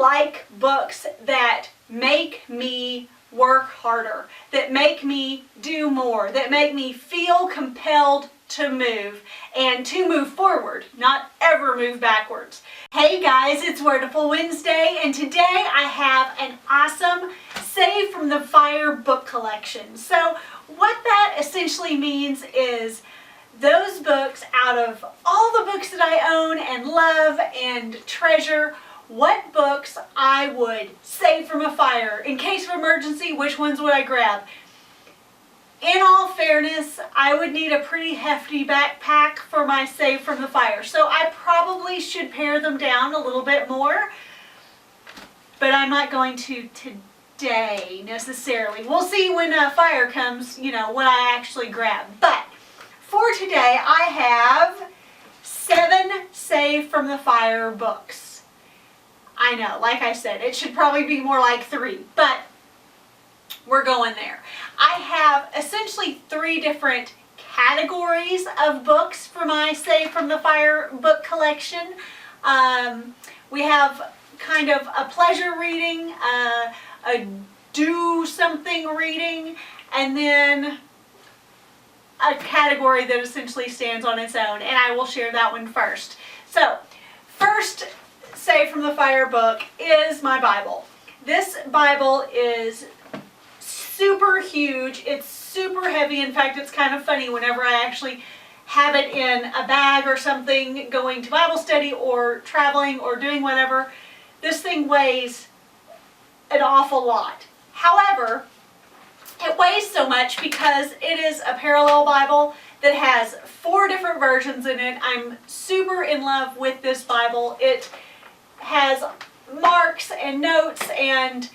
like books that make me work harder, that make me do more, that make me feel compelled to move and to move forward, not ever move backwards. Hey guys, it's Wordiful Wednesday, and today I have an awesome Save from the Fire book collection. So what that essentially means is those books, out of all the books that I own and love and treasure, what books I would save from a fire. In case of emergency, which ones would I grab? In all fairness, I would need a pretty hefty backpack for my save from the fire. So I probably should pare them down a little bit more, but I'm not going to today necessarily. We'll see when fire comes, what I actually grab. But for today, I have 7 Save from the Fire books. I know, like I said, it should probably be more like 3, but we're going there. I have essentially 3 different categories of books for my Save from the Fire book collection. We have kind of a pleasure reading, a do something reading, and then a category that essentially stands on its own, and I will share that one first. So, first Save from the Fire book is my Bible. This Bible is super huge. It's super heavy. In fact, it's kind of funny whenever I actually have it in a bag or something going to Bible study or traveling or doing whatever. This thing weighs an awful lot. However, it weighs so much because it is a parallel Bible that has 4 different versions in it. I'm super in love with this Bible. It has marks and notes, and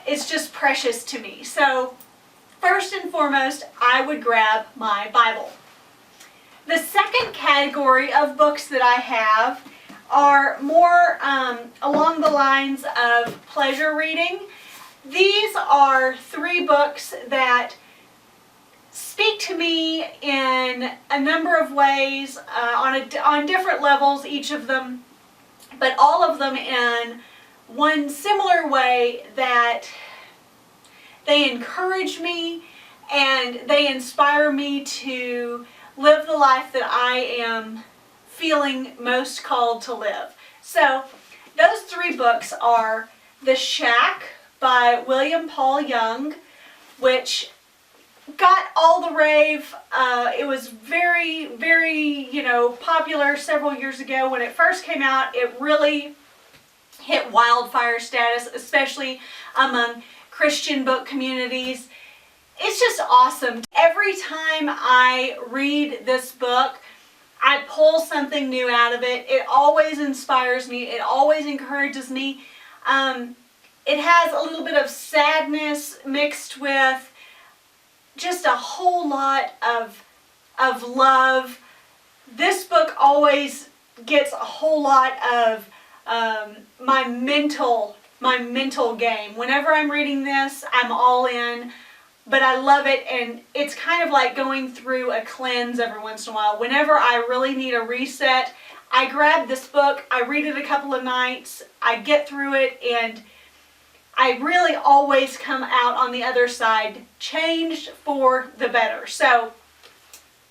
it's just precious to me. So first and foremost, I would grab my Bible. The second category of books that I have are more along the lines of pleasure reading. These are 3 books that speak to me in a number of ways, on different levels, each of them, but all of them in one similar way, that they encourage me and they inspire me to live the life that I am feeling most called to live. So those 3 books are The Shack by William Paul Young, which got all the rave. It was very, very, popular several years ago. When it first came out, it really hit wildfire status, especially among Christian book communities. It's just awesome. Every time I read this book, I pull something new out of it. It always inspires me. It always encourages me. It has a little bit of sadness mixed with just a whole lot of love. This book always gets a whole lot of my mental game. Whenever I'm reading this, I'm all in, but I love it, and it's kind of like going through a cleanse every once in a while. Whenever I really need a reset, I grab this book, I read it a couple of nights, I get through it, and I really always come out on the other side changed for the better. So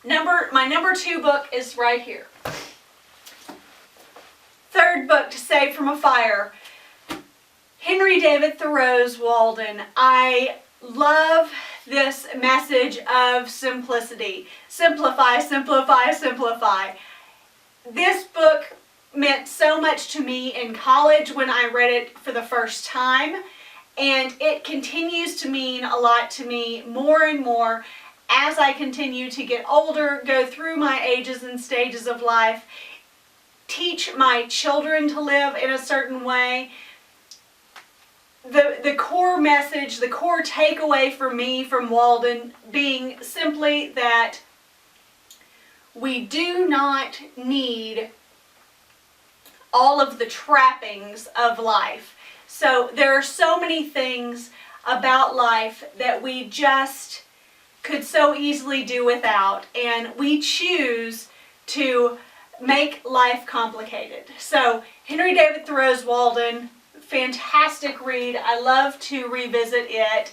my number 2 book is right here. Third book to save from a fire, Henry David Thoreau's Walden. I love this message of simplicity. Simplify, simplify, simplify. This book meant so much to me in college when I read it for the first time, and it continues to mean a lot to me more and more as I continue to get older, go through my ages and stages of life, teach my children to live in a certain way. The core message, the core takeaway for me from Walden being simply that we do not need all of the trappings of life. So there are so many things about life that we just could so easily do without, and we choose to make life complicated. So Henry David Thoreau's Walden, fantastic read. I love to revisit it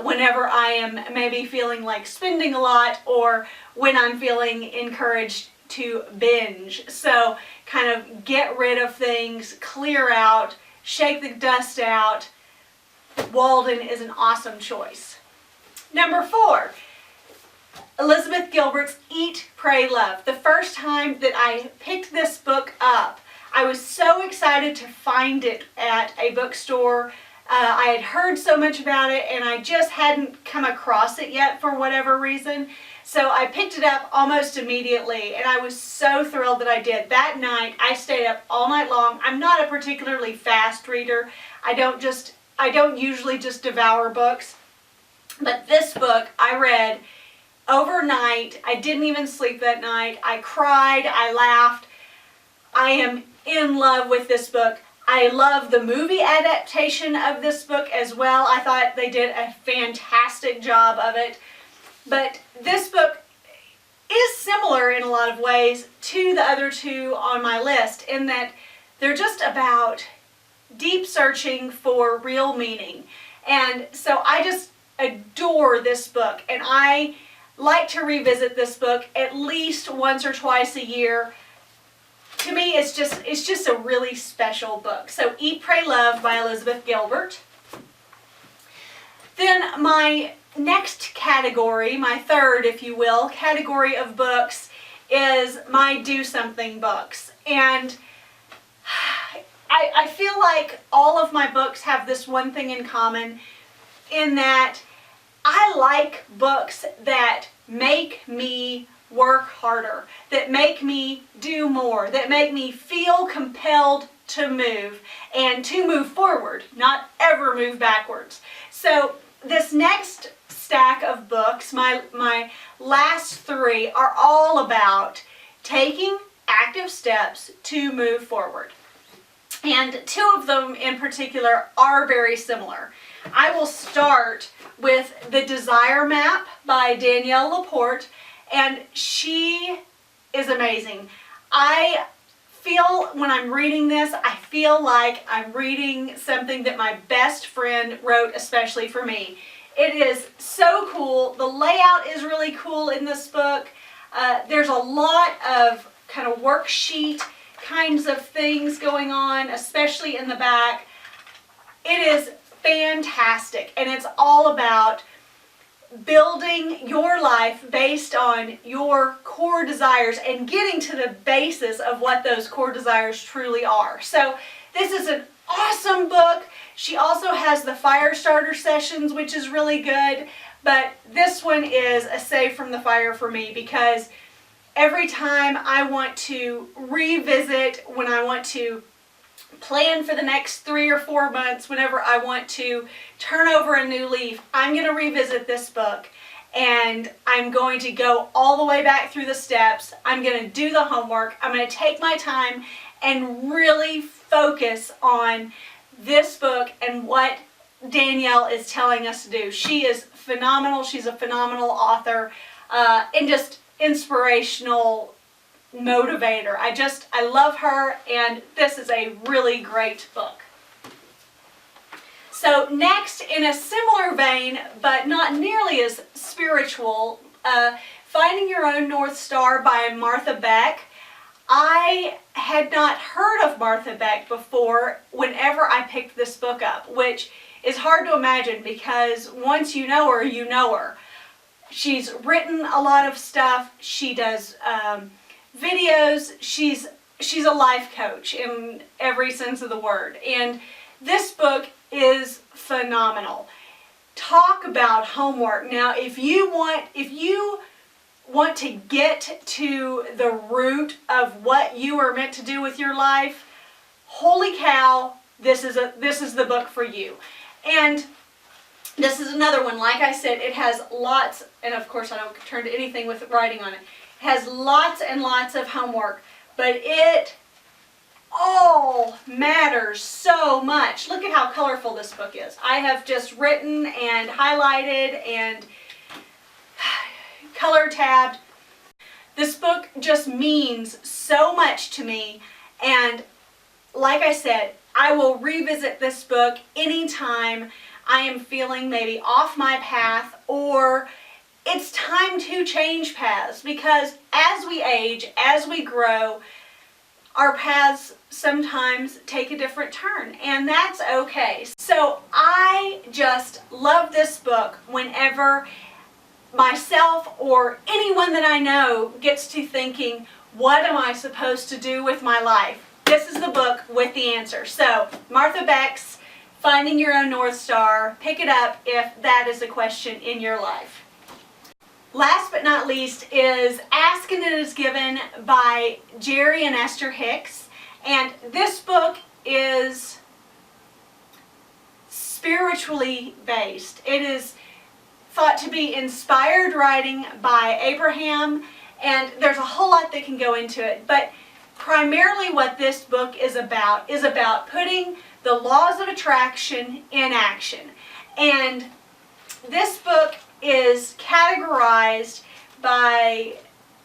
whenever I am maybe feeling like spending a lot, or when I'm feeling encouraged to binge. So kind of get rid of things, clear out, shake the dust out. Walden is an awesome choice. Number 4, Elizabeth Gilbert's Eat, Pray, Love. The first time that I picked this book up, I was so excited to find it at a bookstore. I had heard so much about it and I just hadn't come across it yet for whatever reason. So I picked it up almost immediately and I was so thrilled that I did. That night I stayed up all night long. I'm not a particularly fast reader. I don't usually just devour books. But this book I read overnight. I didn't even sleep that night. I cried, I laughed. I am in love with this book. I love the movie adaptation of this book as well. I thought they did a fantastic job of it. But this book is similar in a lot of ways to the other two on my list, in that they're just about deep searching for real meaning. And so I just adore this book, and I like to revisit this book at least once or twice a year. To me, it's just a really special book. So Eat, Pray, Love by Elizabeth Gilbert. Then my next category, my third, if you will, category of books is my do something books. And I feel like all of my books have this one thing in common, in that I like books that make me work harder, that make me do more, that make me feel compelled to move and to move forward, not ever move backwards. So this next stack of books, my last 3, are all about taking active steps to move forward. And 2 of them in particular are very similar. I will start with The Desire Map by Danielle Laporte, and she is amazing. I feel, when I'm reading this, I feel like I'm reading something that my best friend wrote especially for me. It is so cool. The layout is really cool in this book. There's a lot of kind of worksheet kinds of things going on, especially in the back. It is fantastic, and it's all about building your life based on your core desires and getting to the basis of what those core desires truly are. So this is an awesome book. She also has the fire starter sessions, which is really good, but this one is a save from the fire for me, because every time I want to revisit, when I want to plan for the next 3 or 4 months, whenever I want to turn over a new leaf, I'm going to revisit this book, and I'm going to go all the way back through the steps. I'm going to do the homework. I'm going to take my time and really focus on this book and what Danielle is telling us to do. She is phenomenal. She's a phenomenal author, and just inspirational motivator. I love her, and this is a really great book. So next, in a similar vein, but not nearly as spiritual, Finding Your Own North Star by Martha Beck. I had not heard of Martha Beck before whenever I picked this book up, which is hard to imagine, because once you know her, you know her. She's written a lot of stuff. She does videos. She's a life coach in every sense of the word. And this book is phenomenal. Talk about homework. Now, if you want to get to the root of what you are meant to do with your life, holy cow, this is the book for you. And this is another one. Like I said, it has lots, and of course I don't turn to anything with writing on it. It has lots and lots of homework, but it all matters so much. Look at how colorful this book is. I have just written and highlighted and color tabbed. This book just means so much to me, and like I said, I will revisit this book anytime I am feeling maybe off my path, or it's time to change paths, because as we age, as we grow, our paths sometimes take a different turn, and that's okay. So I just love this book whenever myself or anyone that I know gets to thinking, what am I supposed to do with my life? This is the book with the answer. So Martha Beck's Finding Your Own North Star. Pick it up if that is a question in your life. Last but not least is Ask and It Is Given by Jerry and Esther Hicks. And this book is spiritually based. It is thought to be inspired writing by Abraham, and there's a whole lot that can go into it. But primarily what this book is about putting the laws of attraction in action. And this book is categorized by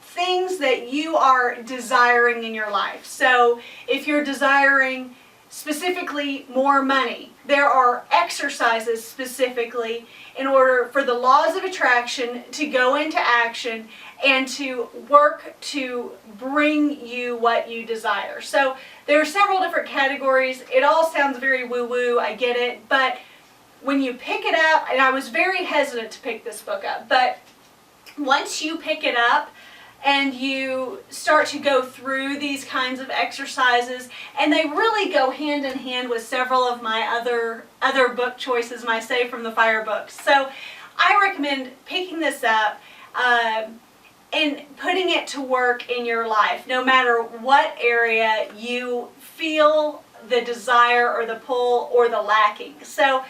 things that you are desiring in your life. So if you're desiring specifically more money, there are exercises specifically in order for the laws of attraction to go into action and to work to bring you what you desire. So there are several different categories. It all sounds very woo-woo, I get it, but when you pick it up, and I was very hesitant to pick this book up, but once you pick it up and you start to go through these kinds of exercises, and they really go hand in hand with several of my other book choices, my Save from the Fire books. So I recommend picking this up and putting it to work in your life, no matter what area you feel the desire or the pull or the lacking. So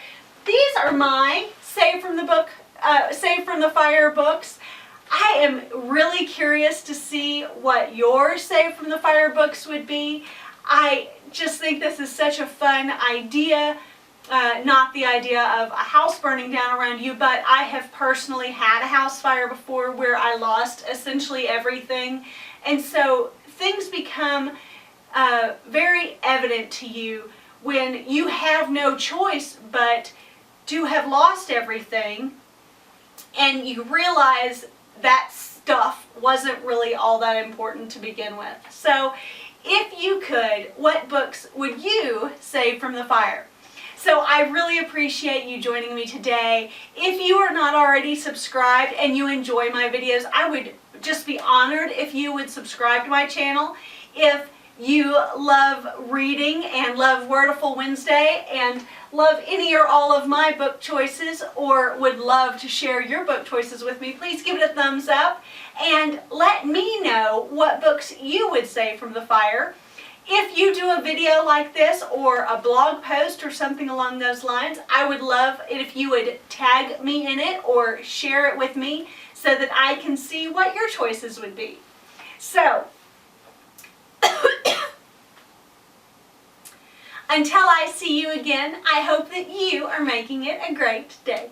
these are my Save from the Fire books. I am really curious to see what your Save from the Fire books would be. I just think this is such a fun idea. Not the idea of a house burning down around you, but I have personally had a house fire before where I lost essentially everything. And so things become very evident to you when you have no choice but to have lost everything, and you realize that stuff wasn't really all that important to begin with. So if you could, what books would you save from the fire? So I really appreciate you joining me today. If you are not already subscribed and you enjoy my videos, I would just be honored if you would subscribe to my channel. If you love reading and love Wordiful Wednesday and love any or all of my book choices, or would love to share your book choices with me, please give it a thumbs up and let me know what books you would save from the fire. If you do a video like this or a blog post or something along those lines, I would love it if you would tag me in it or share it with me so that I can see what your choices would be. So, until I see you again, I hope that you are making it a great day.